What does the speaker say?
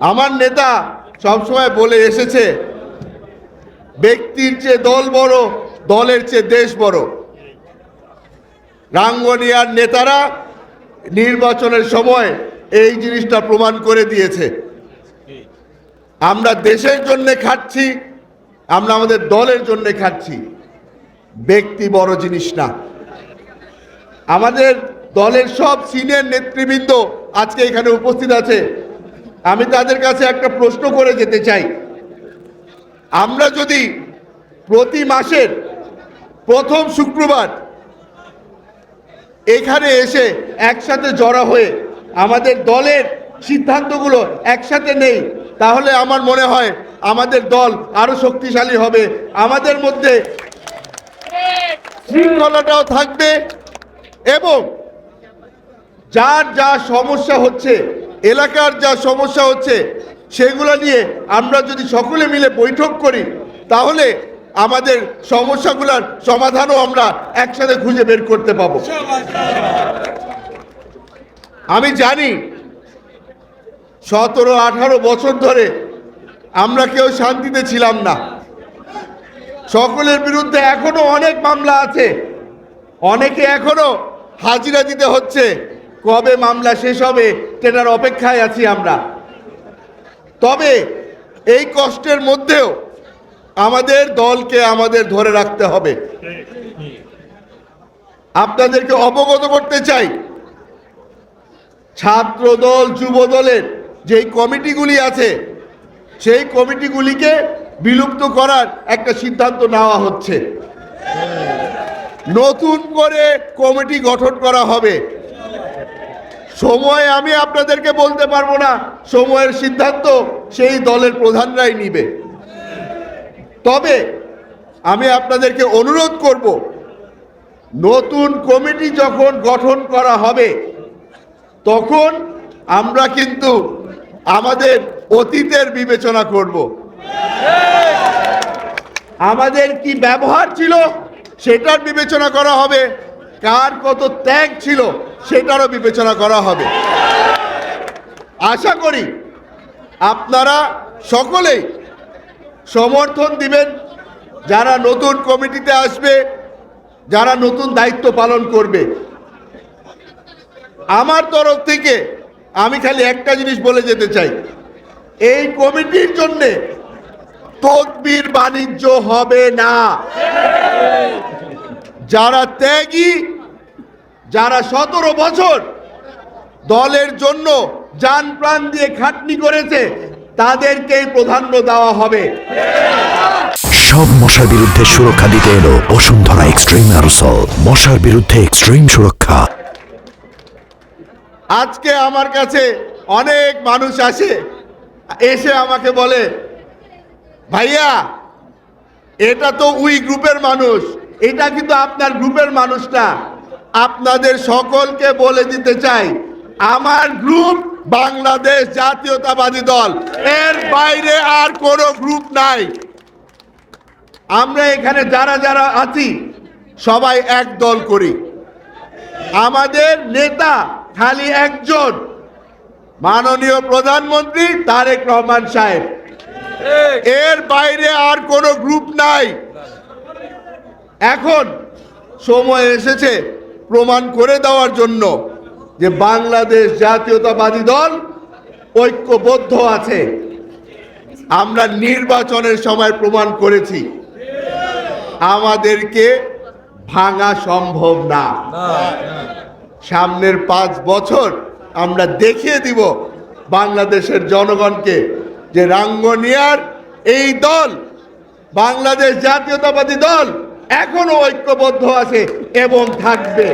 আমার নেতা সবসময় বলে এসেছে, ব্যক্তির চেয়ে দল বড়, দলের চেয়ে দেশ বড়। রাঙ্গুনিয়ার নেতারা নির্বাচনের সময় এই জিনিসটা প্রমাণ করে দিয়েছে। আমরা দেশের জন্য খাটছি, আমরা আমাদের দলের জন্য খাটছি, ব্যক্তি বড় জিনিস না। আমাদের দলের সব সিনিয়র নেতৃবৃন্দ আজকে এখানে উপস্থিত আছে। আমি তাদের কাছে একটা প্রশ্ন করে যেতে চাই, আমরা যদি প্রতি মাসের প্রথম শুক্রবার এখানে এসে একসাথে জড়ো হয়ে আমাদের দলের সিদ্ধান্তগুলো একসাথে নেই, তাহলে আমার মনে হয় আমাদের দল আরো শক্তিশালী হবে, আমাদের মধ্যে শৃঙ্খলাটাও থাকবে এবং যার যা সমস্যা হচ্ছে, এলাকার যা সমস্যা হচ্ছে, সেগুলো নিয়ে আমরা যদি সকলে মিলে বৈঠক করি, তাহলে আমাদের সমস্যাগুলোর সমাধানও আমরা একসাথে খুঁজে বের করতে পাবো। আমি জানি 17-18 বছর ধরে আমরা কেউ শান্তিতে ছিলাম না। সকলের বিরুদ্ধে এখনো অনেক মামলা আছে, অনেকে এখনো হাজিরা দিতে হচ্ছে। কবে মামলা শেষ হবে সেটার অপেক্ষায় আছি আমরা। তবে এই কষ্টের মধ্যেও আমাদের দলকে আমাদের ধরে রাখতে হবে। আপনাদেরকে অবগত করতে চাই, ছাত্র দল, যুব দলের যেই কমিটিগুলি আছে, সেই কমিটিগুলিকে বিলুপ্ত করার একটা সিদ্ধান্ত নেওয়া হচ্ছে। নতুন করে কমিটি গঠন করা হবে। সময় আমি আপনাদেরকে বলতে পারবো না, সময়ের সিদ্ধান্ত সেই দলের প্রধানরাই নিবে। তবে আমি আপনাদেরকে অনুরোধ করব, নতুন কমিটি যখন গঠন করা হবে তখন আমরা কিন্তু আমাদের অতীতের বিবেচনা করব। আমাদের কি ব্যবহার ছিল সেটার বিবেচনা করা হবে, কার কত ত্যাগ ছিল সেটারও বিবেচনা করা হবে। আশা করি আপনারা সকলেই সমর্থন দিবেন, যারা নতুন কমিটিতে আসবে, যারা নতুন দায়িত্ব পালন করবে। আমার তরফ থেকে আমি খালি একটা জিনিস বলে যেতে চাই, এই কমিটির জন্যে তদবির বাণিজ্য হবে না। যারা ত্যাগী, যারা 17 বছর দলের জন্য জান প্রাণ দিয়ে খাটনি করেছে, তাদেরকেই প্রাধান্য দেওয়া হবে। সব মশার বিরুদ্ধে সুরক্ষা দিতে এলো বসুন্ধরা এক্সট্রিম অ্যারোসল, মশার বিরুদ্ধে এক্সট্রিম সুরক্ষা। আজকে আমার কাছে অনেক মানুষ আসে, এসে আমাকে বলে, ভাইয়া এটা তো ওই গ্রুপের মানুষ, এটা কিন্তু আপনার গ্রুপের মানুষ না। আপনাদের সকলকে বলে দিতে চাই, আমার গ্রুপ বাংলাদেশ জাতীয়তাবাদী দল, এর বাইরে আর কোনো গ্রুপ নাই। আমরা এখানে যারা যারা আছি সবাই এক দল করি। আমাদের নেতা খালি একজন, মাননীয় প্রধানমন্ত্রী তারেক রহমান সাহেব। এর বাইরে আর কোনো গ্রুপ নাই। এখন সময় এসেছে প্রমাণ করে দেওয়ার জন্য যে বাংলাদেশ জাতীয়তাবাদী দল ঐক্যবদ্ধ আছে। আমরা নির্বাচনের সময় প্রমাণ করেছি আমাদেরকে ভাঙা সম্ভব না। সামনের 5 বছর আমরা দেখিয়ে দিব বাংলাদেশের জনগণকে যে রাঙ্গুনিয়ার এই দল, বাংলাদেশ জাতীয়তাবাদী দল, এখনো ঐক্যবদ্ধ আছে এবং থাকবে।